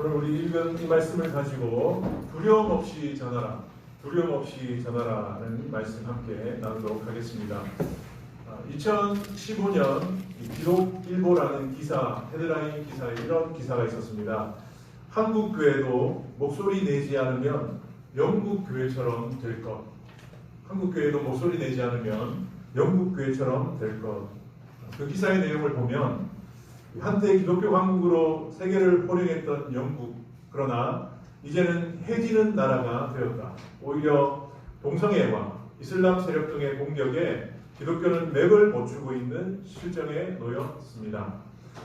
오늘 우리 읽은 이 말씀을 가지고 두려움 없이 전하라, 두려움 없이 전하라는 말씀 함께 나누도록 하겠습니다. 2015년 기독일보라는 기사, 헤드라인 기사에 이런 기사가 있었습니다. 한국 교회도 목소리 내지 않으면 영국 교회처럼 될 것. 한국 교회도 목소리 내지 않으면 영국 교회처럼 될 것. 그 기사의 내용을 보면 한때 기독교 강국으로 세계를 호령했던 영국, 그러나 이제는 해지는 나라가 되었다. 오히려 동성애와 이슬람 세력 등의 공격에 기독교는 맥을 못 추고 있는 실정에 놓였습니다.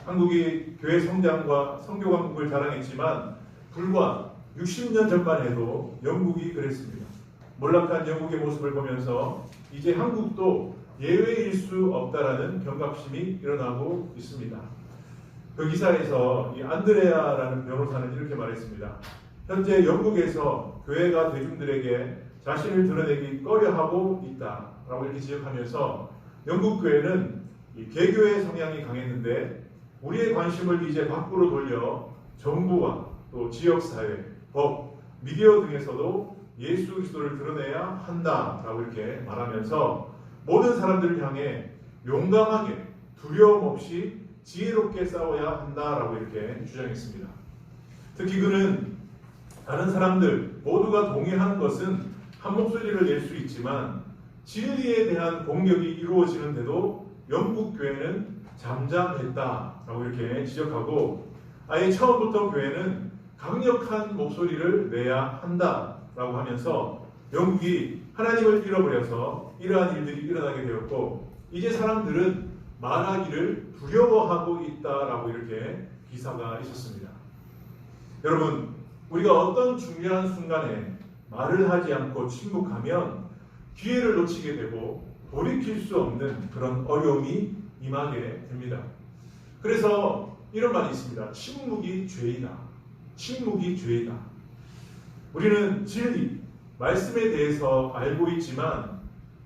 한국이 교회 성장과 선교 강국을 자랑했지만 불과 60년 전만 해도 영국이 그랬습니다. 몰락한 영국의 모습을 보면서 이제 한국도 예외일 수 없다라는 경각심이 일어나고 있습니다. 그 기사에서 이 안드레아라는 변호사는 이렇게 말했습니다. 현재 영국에서 교회가 대중들에게 자신을 드러내기 꺼려하고 있다라고 이렇게 지적하면서 영국 교회는 이 개교의 성향이 강했는데 우리의 관심을 이제 밖으로 돌려 정부와 또 지역사회, 법, 미디어 등에서도 예수 그리스도를 드러내야 한다라고 이렇게 말하면서 모든 사람들을 향해 용감하게 두려움 없이 지혜롭게 싸워야 한다라고 이렇게 주장했습니다. 특히 그는 다른 사람들 모두가 동의하는 것은 한 목소리를 낼 수 있지만 진리에 대한 공격이 이루어지는데도 영국 교회는 잠잠했다라고 이렇게 지적하고 아예 처음부터 교회는 강력한 목소리를 내야 한다라고 하면서 영국이 하나님을 잃어버려서 이러한 일들이 일어나게 되었고 이제 사람들은 말하기를 두려워하고 있다라고 이렇게 기사가 있었습니다. 여러분, 우리가 어떤 중요한 순간에 말을 하지 않고 침묵하면 기회를 놓치게 되고 돌이킬 수 없는 그런 어려움이 임하게 됩니다. 그래서 이런 말이 있습니다. 침묵이 죄이다. 침묵이 죄이다. 우리는 진리, 말씀에 대해서 알고 있지만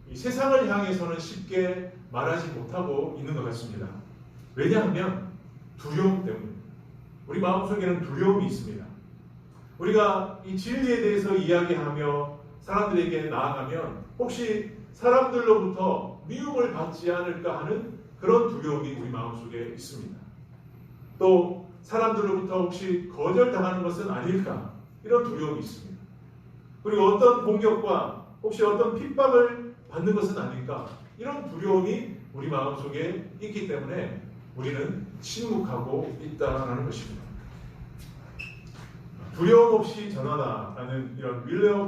이 세상을 향해서는 쉽게 말하지 못하고 있는 것 같습니다. 왜냐하면 두려움 때문입니다. 우리 마음속에는 두려움이 있습니다. 우리가 이 진리에 대해서 이야기하며 사람들에게 나아가면 혹시 사람들로부터 미움을 받지 않을까 하는 그런 두려움이 우리 마음속에 있습니다. 또 사람들로부터 혹시 거절당하는 것은 아닐까 이런 두려움이 있습니다. 그리고 어떤 공격과 혹시 어떤 핍박을 받는 것은 아닐까 이런 두려움이 우리 마음속에 있기 때문에 우리는 침묵하고 있다는 것입니다. 두려움 없이 전하다라는 이런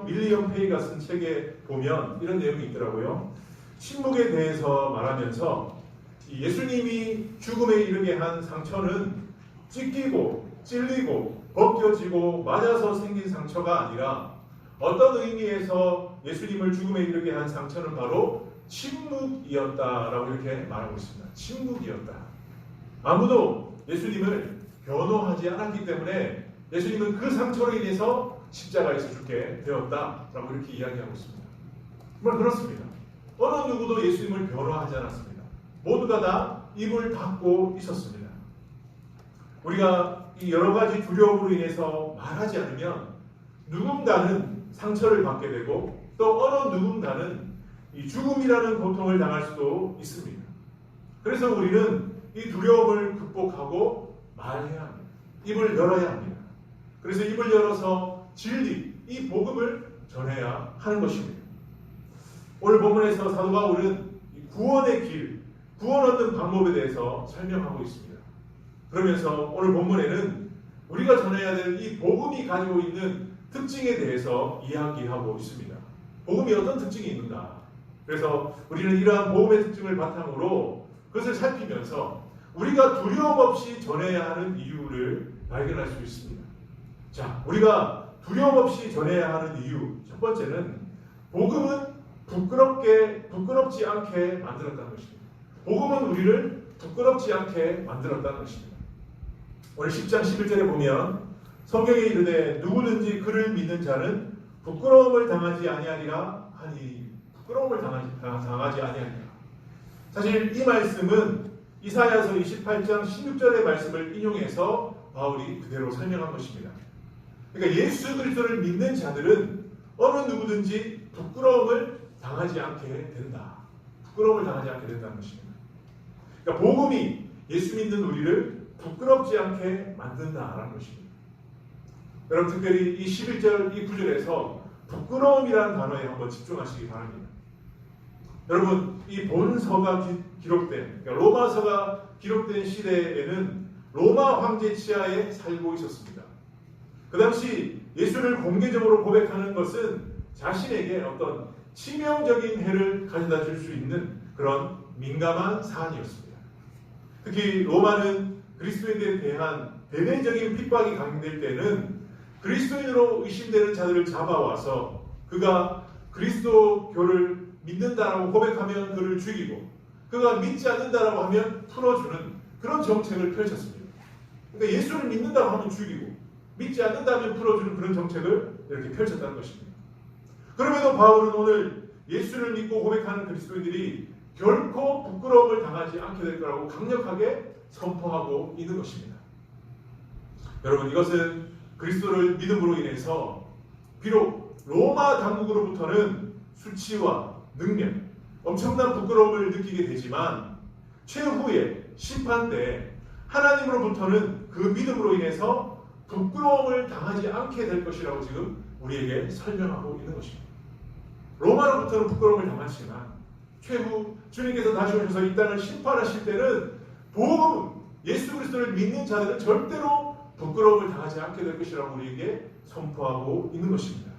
윌리엄 페이가 쓴 책에 보면 이런 내용이 있더라고요. 침묵에 대해서 말하면서 예수님이 죽음에 이르게 한 상처는 찢기고 찔리고 벗겨지고 맞아서 생긴 상처가 아니라 어떤 의미에서 예수님을 죽음에 이르게 한 상처는 바로 침묵이었다라고 이렇게 말하고 있습니다. 침묵이었다. 아무도 예수님을 변호하지 않았기 때문에 예수님은 그 상처로 인해서 십자가에서 죽게 되었다라고 이렇게 이야기하고 있습니다. 정말 그렇습니다. 어느 누구도 예수님을 변호하지 않았습니다. 모두가 다 입을 닫고 있었습니다. 우리가 이 여러 가지 두려움으로 인해서 말하지 않으면 누군가는 상처를 받게 되고 또 어느 누군가는 이 죽음이라는 고통을 당할 수도 있습니다. 그래서 우리는 이 두려움을 극복하고 말해야 합니다. 입을 열어야 합니다. 그래서 입을 열어서 진리, 이 복음을 전해야 하는 것입니다. 오늘 본문에서 사도 바울은 구원의 길, 구원 얻는 방법에 대해서 설명하고 있습니다. 그러면서 오늘 본문에는 우리가 전해야 될 이 복음이 가지고 있는 특징에 대해서 이야기하고 있습니다. 복음이 어떤 특징이 있는가? 그래서 우리는 이러한 복음의 특징을 바탕으로 그것을 살피면서 우리가 두려움 없이 전해야 하는 이유를 발견할 수 있습니다. 자, 우리가 두려움 없이 전해야 하는 이유 첫 번째는 복음은 부끄럽지 않게 만들었다는 것입니다. 복음은 우리를 부끄럽지 않게 만들었다는 것입니다. 오늘 10장 11절에 보면 성경에 이르되 누구든지 그를 믿는 자는 부끄러움을 당하지 아니하리라 하니 부끄러움을 당하지 아니하리라. 사실 이 말씀은 이사야서 28장 16절의 말씀을 인용해서 바울이 그대로 설명한 것입니다. 그러니까 예수 그리스도를 믿는 자들은 어느 누구든지 부끄러움을 당하지 않게 된다. 부끄러움을 당하지 않게 된다는 것입니다. 그러니까 복음이 예수 믿는 우리를 부끄럽지 않게 만든다라는 것입니다. 여러분 특별히 이 11절 이 9절에서 부끄러움이라는 단어에 한번 집중하시기 바랍니다. 여러분 이 본서가 기록된 그러니까 로마서가 기록된 시대에는 로마 황제 치하에 살고 있었습니다. 그 당시 예수를 공개적으로 고백하는 것은 자신에게 어떤 치명적인 해를 가져다 줄 수 있는 그런 민감한 사안이었습니다. 특히 로마는 그리스도인에 대한 대대적인 핍박이 강행될 때는 그리스도인으로 의심되는 자들을 잡아와서 그가 그리스도교를 믿는다라고 고백하면 그를 죽이고 그가 믿지 않는다라고 하면 풀어주는 그런 정책을 펼쳤습니다. 그러니까 예수를 믿는다고 하면 죽이고 믿지 않는다면 풀어주는 그런 정책을 이렇게 펼쳤다는 것입니다. 그럼에도 바울은 오늘 예수를 믿고 고백하는 그리스도인들이 결코 부끄러움을 당하지 않게 될 거라고 강력하게 선포하고 있는 것입니다. 여러분 이것은 그리스도를 믿음으로 인해서 비록 로마 당국으로부터는 수치와 능력, 엄청난 부끄러움을 느끼게 되지만 최후의 심판 때 하나님으로부터는 그 믿음으로 인해서 부끄러움을 당하지 않게 될 것이라고 지금 우리에게 설명하고 있는 것입니다. 로마로부터는 부끄러움을 당하지만 최후 주님께서 다시 오셔서 이 땅을 심판하실 때는 복음, 예수 그리스도를 믿는 자들은 절대로 부끄러움을 당하지 않게 될 것이라고 우리에게 선포하고 있는 것입니다.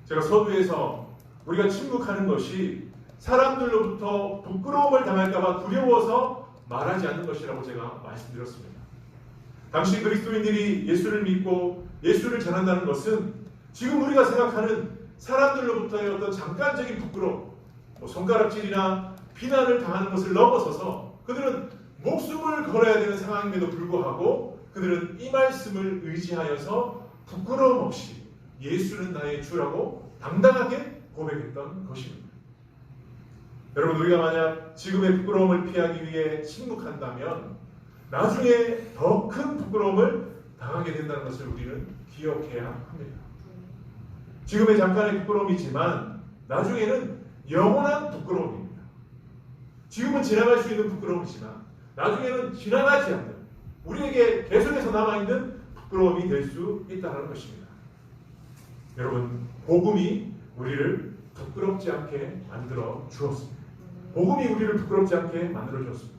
제가 서두에서 우리가 침묵하는 것이 사람들로부터 부끄러움을 당할까봐 두려워서 말하지 않는 것이라고 제가 말씀드렸습니다. 당시 그리스도인들이 예수를 믿고 예수를 전한다는 것은 지금 우리가 생각하는 사람들로부터의 어떤 잠깐적인 부끄러움, 손가락질이나 비난을 당하는 것을 넘어서서 그들은 목숨을 걸어야 되는 상황임에도 불구하고 그들은 이 말씀을 의지하여서 부끄러움 없이 예수는 나의 주라고 당당하게 고백했던 것입니다. 여러분 우리가 만약 지금의 부끄러움을 피하기 위해 침묵한다면 나중에 더 큰 부끄러움을 당하게 된다는 것을 우리는 기억해야 합니다. 지금의 잠깐의 부끄러움이지만 나중에는 영원한 부끄러움입니다. 지금은 지나갈 수 있는 부끄러움이지만 나중에는 지나가지 않는 우리에게 계속해서 남아있는 부끄러움이 될 수 있다는 것입니다. 여러분 복음이 우리를 부끄럽지 않게 만들어 주었습니다. 복음이 우리를 부끄럽지 않게 만들어 주었습니다.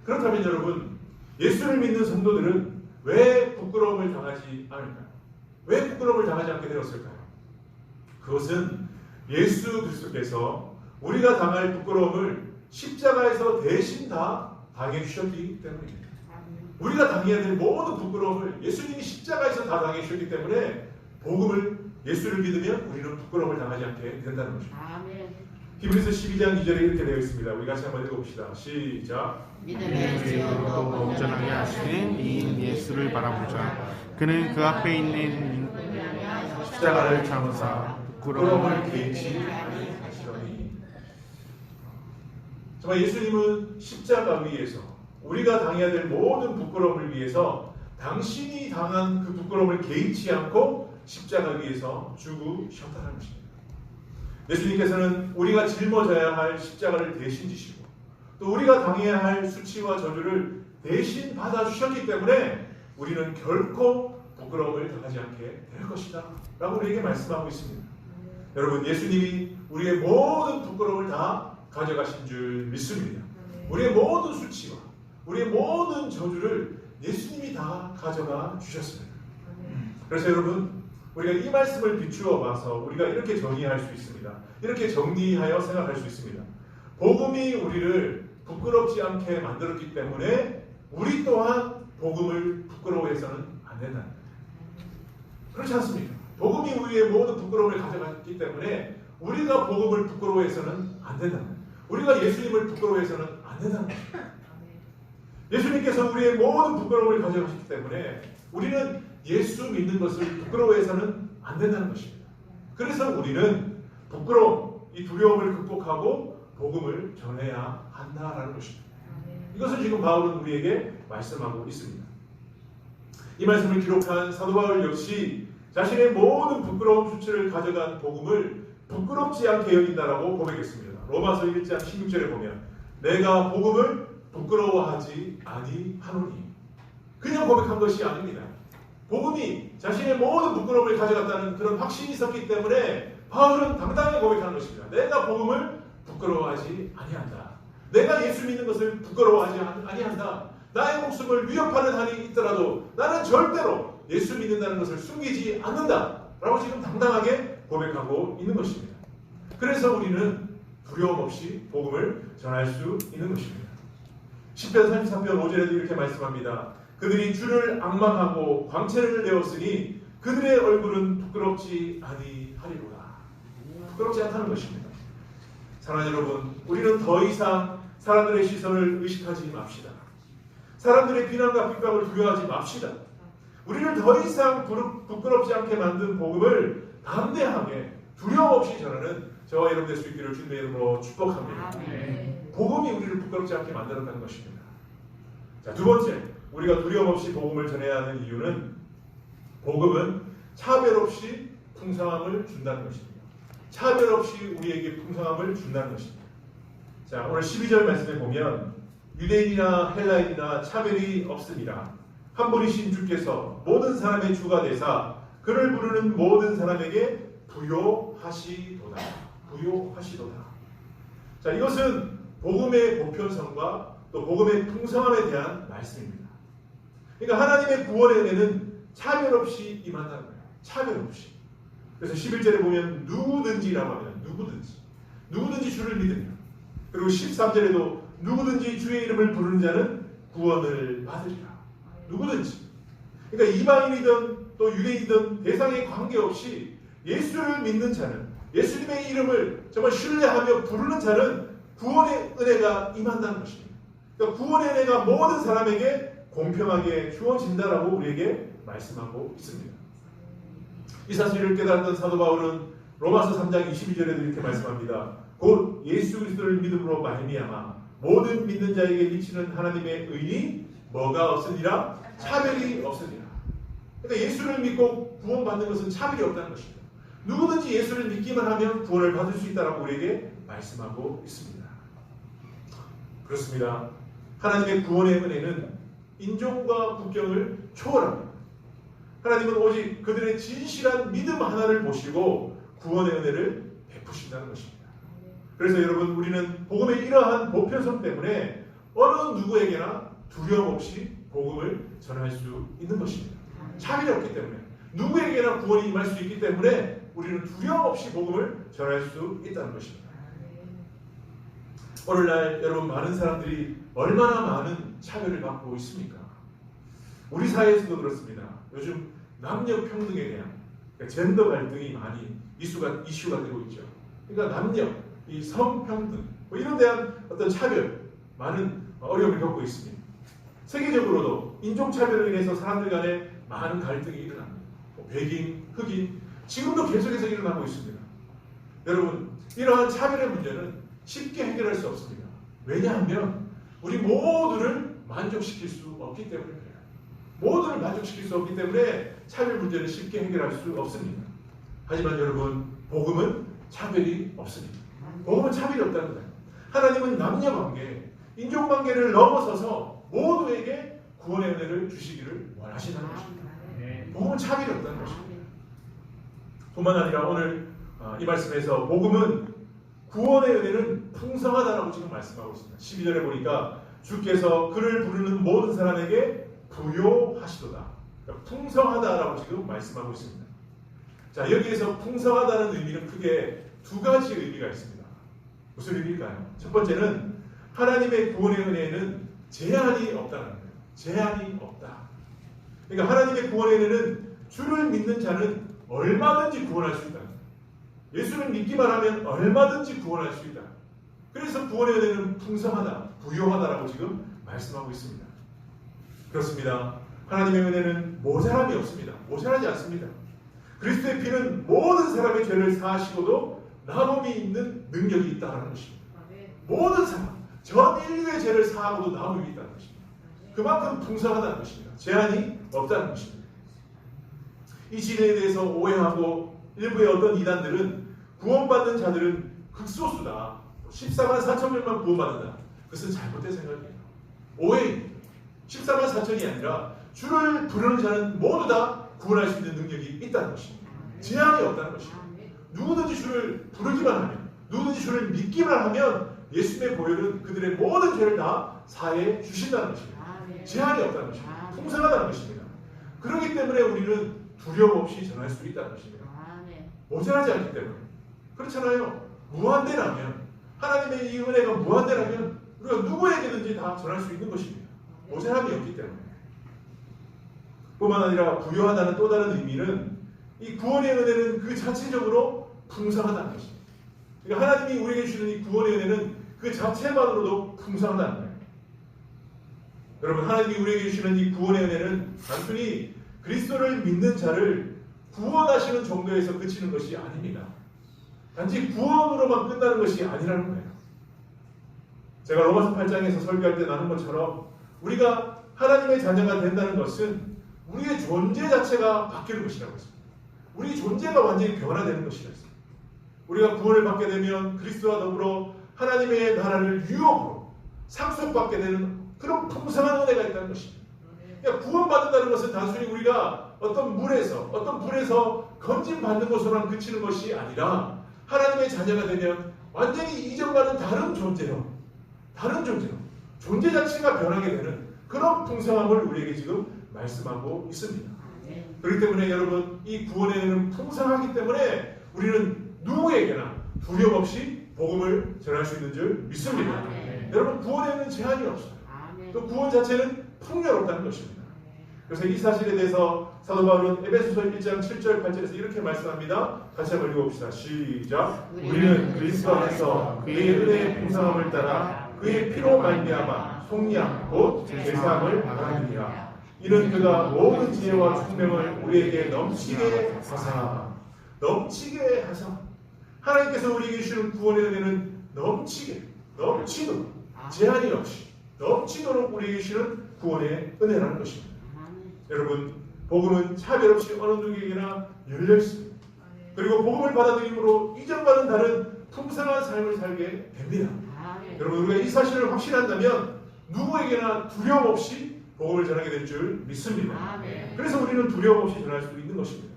그렇다면 여러분 예수를 믿는 성도들은 왜 부끄러움을 당하지 않을까요? 왜 부끄러움을 당하지 않게 되었을까요? 그것은 예수 그리스도께서 우리가 당할 부끄러움을 십자가에서 대신 다 당해 주셨기 때문입니다. 우리가 당해야 될 모든 부끄러움을 예수님이 십자가에서 다 당해 주셨기 때문에 복음을 예수를 믿으면 우리는 부끄러움을 당하지 않게 된다는 것입니다. 아멘. 히브리서 12장 2절에 이렇게 되어 있습니다. 우리 같이 한번 읽어봅시다. 시작. 믿음의 지혜로 온전하게 하시는 이인 예수를 바라보자. 그는 그 앞에 있는 십자가를 참으사 부끄러움을 개의치 아니하시더니. 정말 예수님은 십자가 위에서 우리가 당해야 될 모든 부끄러움을 위해서 당신이 당한 그 부끄러움을 개의치 않고 십자가 위에서 죽으셨다는 것입니다. 예수님께서는 우리가 짊어져야 할 십자가를 대신 지시고 또 우리가 당해야 할 수치와 저주를 대신 받아주셨기 때문에 우리는 결코 부끄러움을 당하지 않게 될 것이다 라고 우리에게 말씀하고 있습니다. 여러분 예수님이 우리의 모든 부끄러움을 다 가져가신 줄 믿습니다. 우리의 모든 수치와 우리의 모든 저주를 예수님이 다 가져가 주셨습니다. 그래서 여러분 우리가 이 말씀을 비추어 봐서 우리가 이렇게 정의할 수 있습니다. 이렇게 정리하여 생각할 수 있습니다. 복음이 우리를 부끄럽지 않게 만들었기 때문에 우리 또한 복음을 부끄러워해서는 안 된다. 그렇지 않습니까? 복음이 우리의 모든 부끄러움을 가져갔기 때문에 우리가 복음을 부끄러워해서는 안 된다. 우리가 예수님을 부끄러워해서는 안 된다는 것입니다. 예수님께서 우리의 모든 부끄러움을 가져가셨기 때문에 우리는 예수 믿는 것을 부끄러워해서는 안 된다는 것입니다. 그래서 우리는 부끄러움, 이 두려움을 극복하고 복음을 전해야 한다라는 것입니다. 이것을 지금 바울은 우리에게 말씀하고 있습니다. 이 말씀을 기록한 사도 바울 역시 자신의 모든 부끄러움 수치를 가져간 복음을 부끄럽지 않게 여긴다라고 고백했습니다. 로마서 1장 16절에 보면 내가 복음을 부끄러워하지 아니하노니, 그냥 고백한 것이 아닙니다. 복음이 자신의 모든 부끄러움을 가져갔다는 그런 확신이 있었기 때문에 바울은 당당하게 고백하는 것입니다. 내가 복음을 부끄러워하지 아니한다. 내가 예수 믿는 것을 부끄러워하지 아니한다. 나의 목숨을 위협하는 한이 있더라도 나는 절대로 예수 믿는다는 것을 숨기지 않는다 라고 지금 당당하게 고백하고 있는 것입니다. 그래서 우리는 두려움 없이 복음을 전할 수 있는 것입니다. 시편 33편 5절에도 이렇게 말씀합니다. 그들이 주를 앙망하고 광채를 내었으니 그들의 얼굴은 부끄럽지 아니하리로다. 부끄럽지 않다는 것입니다. 사랑하는 여러분, 우리는 더 이상 사람들의 시선을 의식하지 맙시다. 사람들의 비난과 핍박을 두려워하지 맙시다. 우리를 더 이상 부끄럽지 않게 만든 복음을 담대하게 두려움 없이 전하는 저와 여러분 될 수 있기를 주님의 이름으로 축복합니다. 복음이 우리를 부끄럽지 않게 만들었다는 것입니다. 자, 두 번째, 우리가 두려움 없이 복음을 전해야 하는 이유는 복음은 차별 없이 풍성함을 준다는 것입니다. 차별 없이 우리에게 풍성함을 준다는 것입니다. 자, 오늘 12절 말씀에 보면 유대인이나 헬라인이나 차별이 없습니다. 한 분이신 주께서 모든 사람의 주가 되사 그를 부르는 모든 사람에게 부요하시도다. 부요하시도다. 자, 이것은 복음의 보편성과 또 복음의 풍성함에 대한 말씀입니다. 그러니까 하나님의 구원의 은혜는 차별 없이 임한다는 거예요. 차별 없이. 그래서 11절에 보면 누구든지라고 하면 누구든지 주를 믿으면, 그리고 13절에도 누구든지 주의 이름을 부르는 자는 구원을 받으리라. 누구든지. 그러니까 이방인이든 또 유대인이든 대상에 관계없이 예수를 믿는 자는, 예수님의 이름을 정말 신뢰하며 부르는 자는 구원의 은혜가 임한다는 것입니다. 그러니까 구원의 은혜가 모든 사람에게 공평하게 주어진다라고 우리에게 말씀하고 있습니다. 이 사실을 깨달았던 사도 바울은 로마서 3장 22절에도 이렇게 말씀합니다. 곧 예수 그리스도를 믿음으로 말미암아 모든 믿는 자에게 미치는 하나님의 의니 뭐가 없으니라? 차별이 없으니라. 그러니까 예수를 믿고 구원받는 것은 차별이 없다는 것입니다. 누구든지 예수를 믿기만 하면 구원을 받을 수 있다라고 우리에게 말씀하고 있습니다. 그렇습니다. 하나님의 구원의 은혜는 인종과 국경을 초월합니다. 하나님은 오직 그들의 진실한 믿음 하나를 보시고 구원의 은혜를 베푸신다는 것입니다. 그래서 여러분, 우리는 복음의 이러한 보편성 때문에 어느 누구에게나 두려움 없이 복음을 전할 수 있는 것입니다. 차별이 없기 때문에, 누구에게나 구원이 임할 수 있기 때문에 우리는 두려움 없이 복음을 전할 수 있다는 것입니다. 오늘날 여러분, 많은 사람들이 얼마나 많은 차별을 받고 있습니까? 우리 사회에서도 그렇습니다. 요즘 남녀 평등에 대한, 그러니까 젠더 갈등이 많이 이슈가 되고 있죠. 그러니까 남녀, 이 성평등, 이런 대한 어떤 차별, 많은 어려움을 겪고 있습니다. 세계적으로도 인종차별로 인해서 사람들 간에 많은 갈등이 일어납니다. 백인, 흑인, 지금도 계속해서 일어나고 있습니다. 여러분, 이러한 차별의 문제는 쉽게 해결할 수 없습니다. 왜냐하면 우리 모두를 만족시킬 수 없기 때문에 그래요. 모두를 만족시킬 수 없기 때문에 차별 문제는 쉽게 해결할 수 없습니다. 하지만 여러분, 복음은 차별이 없습니다. 복음은 차별이 없다는 거예요. 하나님은 남녀관계, 인종관계를 넘어서서 모두에게 구원의 은혜를 주시기를 원하시는 것입니다. 복음은 차별이 없다는 것입니다. 뿐만 아니라 오늘 이 말씀에서 복음은 구원의 은혜는 풍성하다라고 지금 말씀하고 있습니다. 12절에 보니까 주께서 그를 부르는 모든 사람에게 부요하시도다. 그러니까 풍성하다라고 지금 말씀하고 있습니다. 자, 여기에서 풍성하다는 의미는 크게 두 가지 의미가 있습니다. 무슨 의미일까요? 첫 번째는 하나님의 구원의 은혜에는 제한이 없다는 거예요. 제한이 없다. 그러니까 하나님의 구원의 은혜는 주를 믿는 자는 얼마든지 구원할 수 있다. 예수를 믿기만 하면 얼마든지 구원할 수 있다. 그래서 구원의 은혜는 풍성하다, 부요하다라고 지금 말씀하고 있습니다. 그렇습니다. 하나님의 은혜는 모자람이 없습니다. 모자라지 않습니다. 그리스도의 피는 모든 사람의 죄를 사하시고도 남음이 있는 능력이 있다는 것입니다. 모든 사람, 전 인류의 죄를 사하고도 남음이 있다는 것입니다. 그만큼 풍성하다는 것입니다. 제한이 없다는 것입니다. 이 진리에 대해서 오해하고 일부의 어떤 이단들은 구원받는 자들은 극소수다. 14만 4천 명만 구원받는다. 그것은 잘못된 생각이에요. 오해입니다. 14만 4천이 아니라 주를 부르는 자는 모두 다 구원할 수 있는 능력이 있다는 것입니다. 제한이 없다는 것입니다. 누구든지 주를 부르기만 하면, 누구든지 주를 믿기만 하면 예수님의 보혈은 그들의 모든 죄를 다 사해 주신다는 것입니다. 제한이 없다는 것입니다. 풍성하다는 것입니다. 그렇기 때문에 우리는 두려움 없이 전할 수 있다는 것입니다. 모자라지 않기 때문에. 그렇잖아요. 무한대라면, 하나님의 이 은혜가 무한대라면 우리가 누구에게든지 다 전할 수 있는 것입니다. 모자람이 없기 때문에. 뿐만 아니라 부유하다는 또 다른 의미는 이 구원의 은혜는 그 자체적으로 풍성하다는 것입니다. 그러니까 하나님이 우리에게 주는 이 구원의 은혜는 그 자체만으로도 풍성하다는 거예요. 여러분, 하나님이 우리에게 주시는 이 구원의 은혜는 단순히 그리스도를 믿는 자를 구원하시는 정도에서 그치는 것이 아닙니다. 단지 구원으로만 끝나는 것이 아니라는 거예요. 제가 로마서 8장에서 설교할 때 나눈 것처럼 우리가 하나님의 자녀가 된다는 것은 우리의 존재 자체가 바뀌는 것이라고 했습니다. 우리 존재가 완전히 변화되는 것이라고 했습니다. 우리가 구원을 받게 되면 그리스도와 더불어 하나님의 나라를 유업으로 상속받게 되는 그런 풍성한 은혜가 있다는 것입니다. 그러니까 구원받는다는 것은 단순히 우리가 어떤 불에서 건진받는 것으로만 그치는 것이 아니라 하나님의 자녀가 되면 완전히 이전과는 다른 존재로 존재 자체가 변하게 되는 그런 풍성함을 우리에게 지금 말씀하고 있습니다. 그렇기 때문에 여러분, 이 구원의 은혜는 풍성하기 때문에 우리는 누구에게나 두려움 없이 복음을 전할 수 있는 줄 믿습니다. 여러분, 구원에는 제한이 없어요. 또 구원 자체는 풍요롭다는 것입니다. 그래서 이 사실에 대해서 사도 바울은 에베소서 1장 7절 8절에서 이렇게 말씀합니다. 같이 한번 읽어봅시다. 시작. 우리는 그리스도 안에서 그의 은혜의 풍성함을 따라 그의 피로 말미암아 속량 곧 제사함을 받았느니라. 이는 그가 모든 지혜와 총명을 우리에게 넘치게 하사. 하나님께서 우리에게 주시는 구원의 은혜는 넘치도록 제한이 없이 넘치도록 우리에게 주시는 구원의 은혜라는 것입니다. 여러분, 복음은 차별 없이 어느 누구에게나 열려 있습니다. 그리고 복음을 받아들임으로 이전과는 다른 풍성한 삶을 살게 됩니다. 여러분, 우리가 이 사실을 확신한다면 누구에게나 두려움 없이 복음을 전하게 될 줄 믿습니다. 그래서 우리는 두려움 없이 전할 수 있는 것입니다.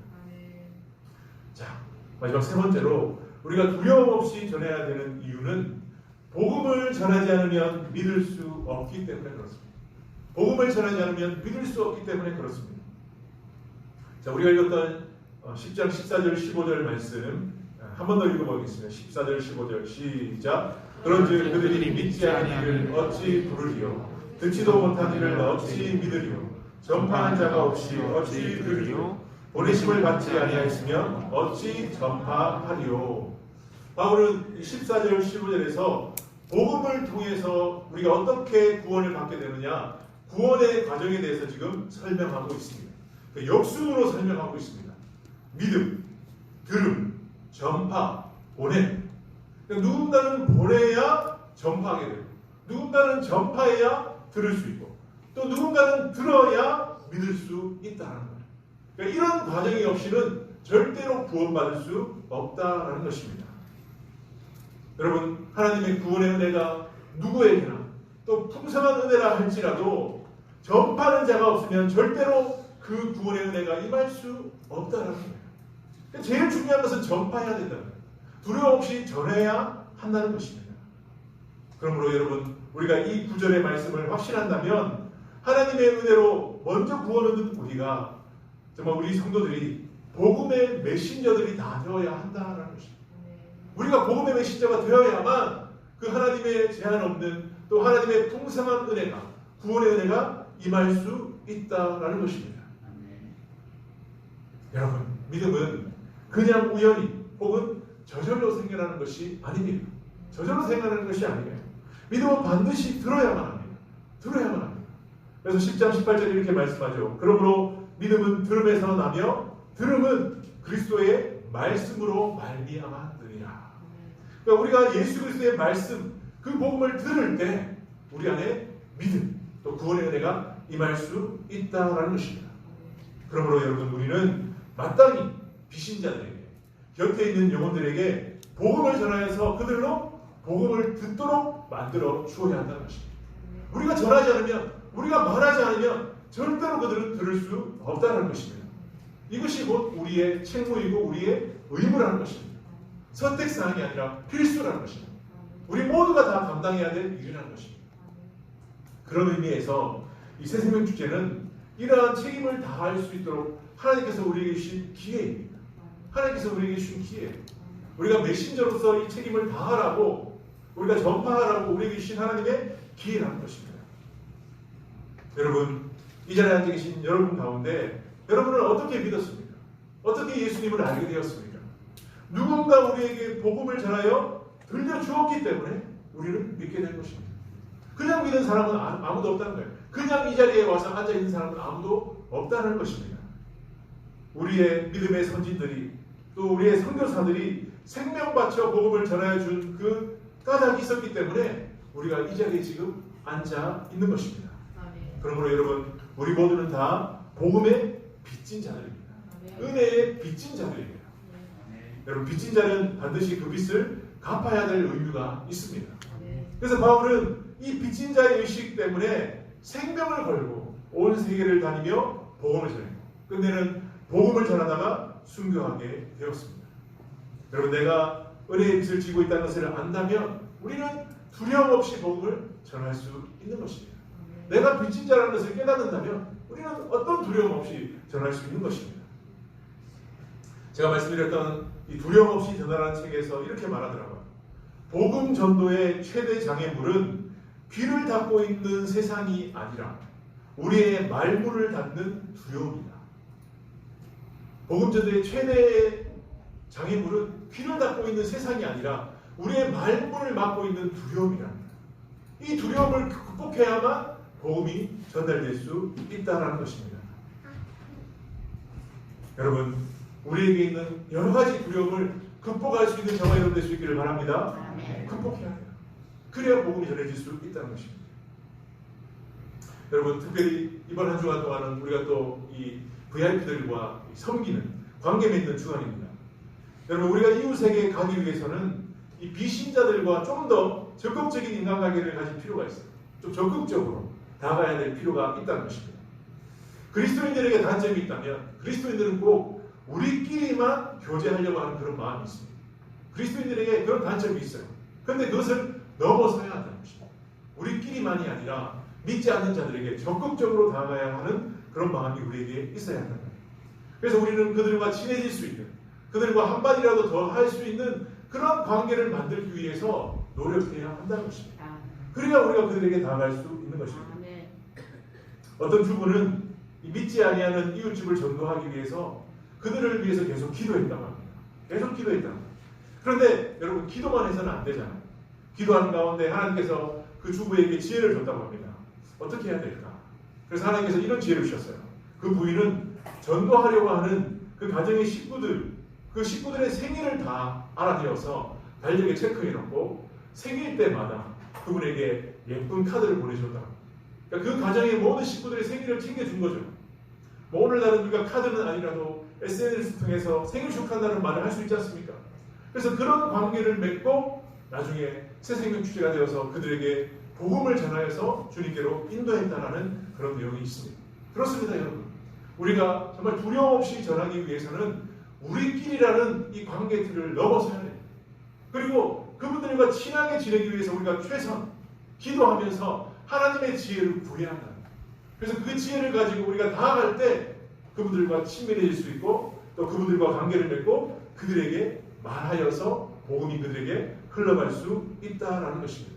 자, 마지막 세 번째로 우리가 두려움 없이 전해야 되는 이유는 복음을 전하지 않으면 믿을 수 없기 때문에 그렇습니다. 복음을 전하지 않으면 믿을 수 없기 때문에 그렇습니다. 자, 우리가 읽었던 10장 14절 15절 말씀 한 번 더 읽어보겠습니다. 14절 15절 시작. 그런즉 그들이 믿지 아니하기를 어찌 부르리요? 듣지도 못한 이를 어찌 믿으리요? 전파한 자가 없이 어찌 들으리요? 보내심을 받지 아니하였으면 어찌 전파하리요? 바울은 14절 15절에서 복음을 통해서 우리가 어떻게 구원을 받게 되느냐, 구원의 과정에 대해서 지금 설명하고 있습니다. 역순으로 설명하고 있습니다. 믿음, 들음, 전파, 보냄. 누군가는 보내야 전파하게 되고, 누군가는 전파해야 들을 수 있고, 또 누군가는 들어야 믿을 수 있다는 거예요. 그러니까 이런 과정이 없이는 절대로 구원받을 수 없다는 것입니다. 여러분, 하나님의 구원의 은혜가 누구에게나 또 풍성한 은혜라 할지라도 전파하는 자가 없으면 절대로 그 구원의 은혜가 임할 수 없다는 거예요. 그러니까 제일 중요한 것은 전파해야 된다는 거예요. 두려움 없이 전해야 한다는 것입니다. 그러므로 여러분, 우리가 이 구절의 말씀을 확신한다면 하나님의 은혜로 먼저 구원 얻은 우리가 정말 우리 성도들이 복음의 메신저들이 다 되어야 한다는 것입니다. 우리가 복음의 메신저가 되어야만 그 하나님의 제한 없는 또 하나님의 풍성한 은혜가, 구원의 은혜가 임할 수 있다라는 것입니다. 여러분, 믿음은 그냥 우연히 혹은 저절로 생겨나는 것이 아닙니다. 저절로 생겨나는 것이 아니에요. 믿음은 반드시 들어야만 합니다. 들어야만 합니다. 그래서 10장 18절에 이렇게 말씀하죠. 그러므로 믿음은 들음에서 나며 들음은 그리스도의 말씀으로 말미암았느니라. 그러니까 우리가 예수 그리스도의 말씀, 그 복음을 들을 때 우리 안에 믿음, 또 구원의 은혜가 임할 수 있다라는 것입니다. 그러므로 여러분, 우리는 마땅히 비신자들에게, 곁에 있는 영혼들에게 복음을 전하여서 그들로 복음을 듣도록 만들어 주어야 한다는 것입니다. 우리가 전하지 않으면, 우리가 말하지 않으면 절대로 그들은 들을 수 없다는 것입니다. 이것이 곧 우리의 책무이고 우리의 의무라는 것입니다. 선택사항이 아니라 필수라는 것입니다. 우리 모두가 다 감당해야 될 일이라는 것입니다. 그런 의미에서 이 새생명 축제는 이러한 책임을 다할 수 있도록 하나님께서 우리에게 주신 기회입니다. 하나님께서 우리에게 주신 기회. 우리가 메신저로서 이 책임을 다하라고, 우리가 전파하라고 우리에게 주신 하나님의 기회라는 것입니다. 여러분, 이 자리에 앉아 계신 여러분 가운데 여러분은 어떻게 믿었습니까? 어떻게 예수님을 알게 되었습니까? 누군가 우리에게 복음을 전하여 들려주었기 때문에 우리는 믿게 된 것입니다. 그냥 믿는 사람은 아무도 없다는 거예요. 그냥 이 자리에 와서 앉아있는 사람은 아무도 없다는 것입니다. 우리의 믿음의 선진들이, 또 우리의 선교사들이 생명 바쳐 복음을 전하여 준 그 까닭이 있었기 때문에 우리가 이 자리에 지금 앉아 있는 것입니다. 그러므로 여러분, 우리 모두는 다 복음의 빚진 자들입니다. 은혜의 빚진 자들입니다. 여러분, 빚진 자는 반드시 그 빚을 갚아야 될 의무가 있습니다. 그래서 바울은 이 빚진 자의 의식 때문에 생명을 걸고 온 세계를 다니며 복음을 전했고, 끝내는 복음을 전하다가 순교하게 되었습니다. 여러분, 내가 은혜의 빚을 지고 있다는 것을 안다면 우리는 두려움 없이 복음을 전할 수 있는 것입니다. 내가 빚진 자라는 것을 깨닫는다면 우리는 어떤 두려움 없이 전할 수 있는 것입니다. 제가 말씀드렸던 이 두려움 없이 전하라는 책에서 이렇게 말하더라고요. 복음 전도의 최대 장애물은 귀를 닫고 있는 세상이 아니라 우리의 말문을 닫는 두려움이다. 복음 전도의 최대 장애물은 귀를 닫고 있는 세상이 아니라 우리의 말문을 막고 있는 두려움이랍니다. 이 두려움을 극복해야만 복음이 전달될 수 있다는 것입니다. 여러분, 우리에게 있는 여러 가지 두려움을 극복할 수 있는 저와 여러분 될 수 있기를 바랍니다. 극복해야 해요. 그래야 복음이 전해질 수 있다는 것입니다. 여러분, 특별히 이번 한 주간 동안은 우리가 또 이 VIP들과 섬기는, 관계 맺는 주간입니다. 여러분, 우리가 이웃에게 가기 위해서는 이 비신자들과 좀 더 적극적인 인간관계를 가질 필요가 있어요. 좀 적극적으로 다가가야 될 필요가 있다는 것입니다. 그리스도인들에게 단점이 있다면 그리스도인들은 꼭 우리끼리만 교제하려고 하는 그런 마음이 있습니다. 그리스도인들에게 그런 단점이 있어요. 그런데 그것을 넘어서야 한다는 것입니다. 우리끼리만이 아니라 믿지 않는 자들에게 적극적으로 다가가야 하는 그런 마음이 우리에게 있어야 한다는 거예요. 그래서 우리는 그들과 친해질 수 있는, 그들과 한마디라도 더 할 수 있는 그런 관계를 만들기 위해서 노력해야 한다는 것입니다. 그래야 우리가 그들에게 다가갈 수 있는 것입니다. 어떤 주부는 믿지 아니하는 이웃집을 전도하기 위해서 그들을 위해서 계속 기도했다고 합니다. 계속 기도했다고 합니다. 그런데 여러분, 기도만 해서는 안 되잖아요. 기도하는 가운데 하나님께서 그 주부에게 지혜를 줬다고 합니다. 어떻게 해야 될까? 그래서 하나님께서 이런 지혜를 주셨어요. 그 부인은 전도하려고 하는 그 가정의 식구들, 그 식구들의 생일을 다 알아내어서 달력에 체크해놓고 생일 때마다 그분에게 예쁜 카드를 보내줬다. 그러니까 그 가정의 모든 식구들의 생일을 챙겨준 거죠. 뭐 오늘날은 우리가 카드는 아니라도 SNS 통해서 생일 축하한다는 말을 할 수 있지 않습니까? 그래서 그런 관계를 맺고 나중에 새생명 축제가 되어서 그들에게 복음을 전하여서 주님께로 인도했다라는 그런 내용이 있습니다. 그렇습니다, 여러분. 우리가 정말 두려움 없이 전하기 위해서는 우리끼리라는 이 관계 틀을 넘어서야 돼요. 그리고 그분들과 친하게 지내기 위해서 우리가 최선 기도하면서 하나님의 지혜를 구해야 한다. 그래서 그 지혜를 가지고 우리가 다가갈 때 그분들과 친밀해질 수 있고 또 그분들과 관계를 맺고 그들에게 말하여서 복음이 그들에게 흘러갈 수 있다라는 것입니다.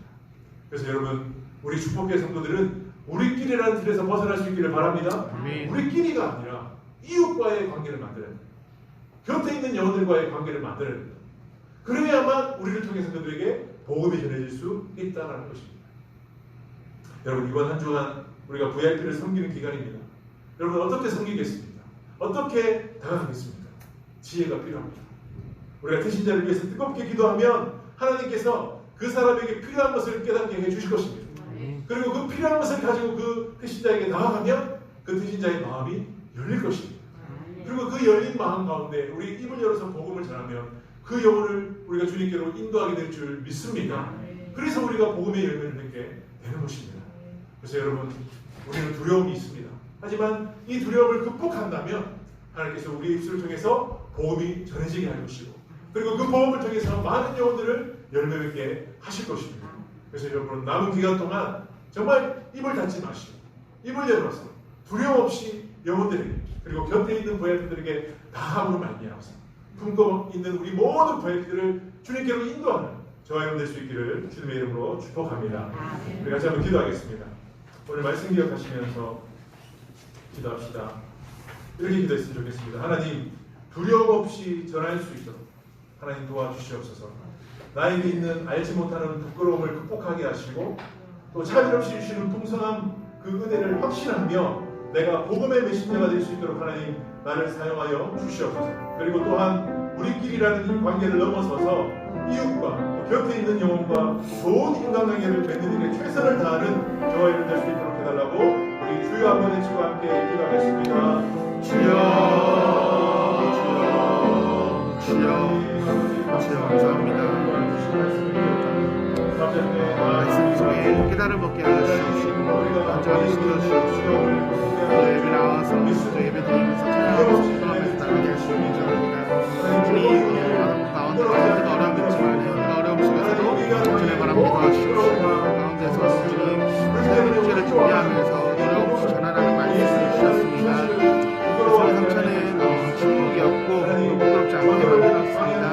그래서 여러분, 우리 축복의 성도들은 우리끼리라는 틀에서 벗어날 수 있기를 바랍니다. 우리끼리가 아니라 이웃과의 관계를 만들어야 돼요. 곁에 있는 영혼들과의 관계를 만들어야 돼요. 그래야만 우리를 통해서 그들에게 복음이 전해질 수 있다는 것입니다. 여러분, 이번 한 주간 우리가 VIP를 섬기는 기간입니다. 여러분, 어떻게 섬기겠습니까? 어떻게 다가가겠습니까? 지혜가 필요합니다. 우리가 태신자를 위해서 뜨겁게 기도하면 하나님께서 그 사람에게 필요한 것을 깨닫게 해주실 것입니다. 그리고 그 필요한 것을 가지고 그 배신자에게 나아가면 그 배신자의 마음이 열릴 것입니다. 그리고 그 열린 마음 가운데 우리 입을 열어서 복음을 전하면 그 영혼을 우리가 주님께로 인도하게 될 줄 믿습니다. 그래서 우리가 복음의 열매를 맺게 되는 것입니다. 그래서 여러분, 우리는 두려움이 있습니다. 하지만 이 두려움을 극복한다면 하나님께서 우리의 입술을 통해서 복음이 전해지게 할 것이고, 그리고 그 복음을 통해서 많은 영혼들을 열매 맺게 하실 것입니다. 그래서 여러분, 남은 기간 동안 정말 입을 닫지 마시고 입을 열어서 두려움 없이 영혼들에게, 그리고 곁에 있는 부하들에게 다함으로 말미암아서 품고 있는 우리 모든 부하들을 주님께로 인도하는 저와 여러분 될 수 있기를 주님의 이름으로 축복합니다. 우리 같이 한번 기도하겠습니다. 오늘 말씀 기억하시면서 기도합시다. 이렇게 기도했으면 좋겠습니다. 하나님, 두려움 없이 전할 수 있도록 하나님 도와주시옵소서. 나에게 있는 알지 못하는 부끄러움을 극복하게 하시고, 또 차별 없이 주시는 풍성한 그 은혜를 확신하며 내가 복음의 메신저가 될 수 있도록 하나님 나를 사용하여 주시옵소서. 그리고 또한 우리끼리라는 이 관계를 넘어서서 이웃과 곁에 있는 영혼과 좋은 인간관계를 맺는 일에 최선을 다하는 저와 여러분 될 수 있도록 해달라고 우리 주여 한번 외치고 함께 기도하겠습니다. 주여, 주여, 주여, 주여, 감사합니다. 말씀 중에 깨달음 얻게 하시옵시고 간절히 시켜주시옵시고 예배 나와서 예배 드리면서 찬양하면서 기도하면서 나가게 하시옵니 원합니다. 주님, 오늘 가운데 어려움이 있지만 그 어려움 속에서도 주님의 바람을 도와주시옵시고 가운데서 주님 새로운 주제를 준비하면서 어려움 없이 전하라는 말씀을 주셨습니다. 그래서 상처는 침묵이었고 부끄럽지 않게 만들었습니다.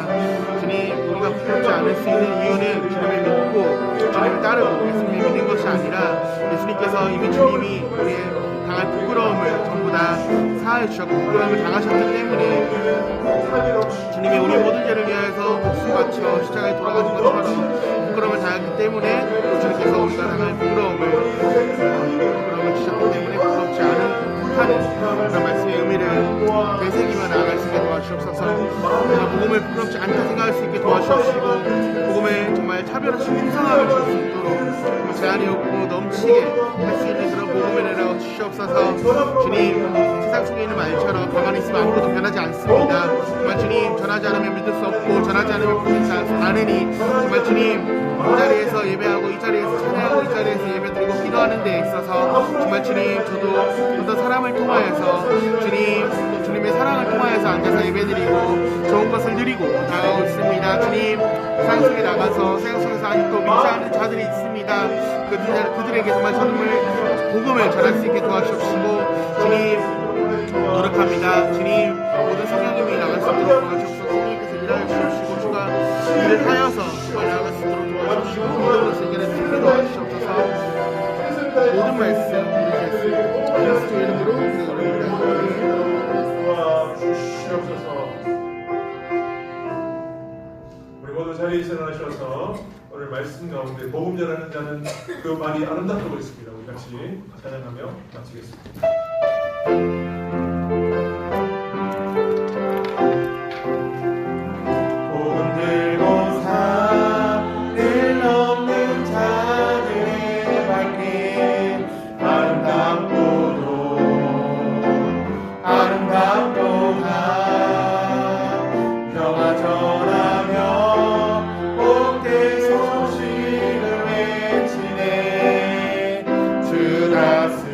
주님, 우리가 부끄럽지 않을 수 있는 이유는 주님을 믿고 주님을 따르고 예수님을 믿는 것이 아니라 예수님께서 이미 주님이 우리의 당할 부끄러움을 전부 다 사하여 주셨고 부끄러움을 당하셨기 때문에 주님이 우리 모든 죄를 위하여서 목숨 바쳐 십자가에 돌아가신 것처럼 부끄러움을 당했기 때문에 주님께서 우리가 당할 부끄러움을 주셨기 때문에 부끄럽지 않은 그런 말씀의 의미를 되새기며 나아갈 수 있게 도와주옵소서. 우리가 복음을 부끄럽지 않다 생각할 수 있게 도와주옵시고 복음에 정말 차별 없이 풍성함을 줄 수 있도록 제한이 없고 넘치게 할 수 있는 그런 복음을 내려 주시옵소서. 주님, 세상 속에 있는 말처럼 가만히 있으면 아무것도 변하지 않습니다. 정말 주님, 전하지 않으면 믿을 수 없고 전하지 않으면 믿지 않으니 정말 주님, 이 자리에서 예배하고 이 자리에서 찬양하고 이 자리에서 예배드리고 기도하는 데 있어서 정말 주님, 저도 어떤 사람을 통하여서 주님, 주님의 사랑을 통하여서 앉아서 예배드리고 좋은 것을 누리고 나가고 있습니다. 주님, 세상 속에 나가서 세상 속에서 아직도 믿지 않는 자들이 있습니다. 그들에게 정말 복음을 전할 수 있게 도와주시고 주님, 노력합니다. 주님, 모든 성령님이 나갈 수 있도록 도와주시고 성령님께서 일하여 주시고 주가 일을 하여서 정말 나갈 수 있도록 도와주시고 믿음으로서 이겨낼 수 있게 도와주시옵소서. 모든 말씀 우리 예수 이름으로 기도드립니다. 도와주시옵소서. 우리 모두 자리에 일어나셔서 오늘 말씀 가운데 복음 전하는 자는 그 말이 아름답다고 했습니다. 우리 같이 찬양하며 마치겠습니다. 주 다스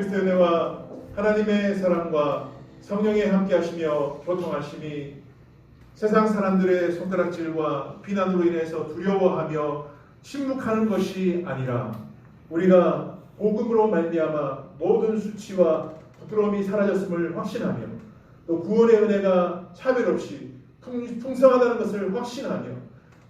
그리스도의 은혜와 하나님의 사랑과 성령의 함께하시며 교통하심이 세상 사람들의 손가락질과 비난으로 인해서 두려워하며 침묵하는 것이 아니라 우리가 복음으로 말미암아 모든 수치와 부끄러움이 사라졌음을 확신하며 또 구원의 은혜가 차별 없이 풍성하다는 것을 확신하며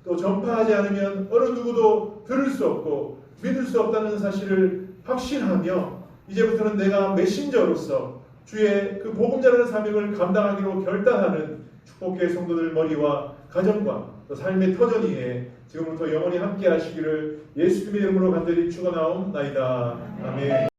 또 전파하지 않으면 어느 누구도 들을 수 없고 믿을 수 없다는 사실을 확신하며 이제부터는 내가 메신저로서 주의 그 복음 전하는 사명을 감당하기로 결단하는 축복교회 성도들 머리와 가정과 또 삶의 터전 위에 지금부터 영원히 함께 하시기를 예수님의 이름으로 간절히 축원하옵나이다. 아멘.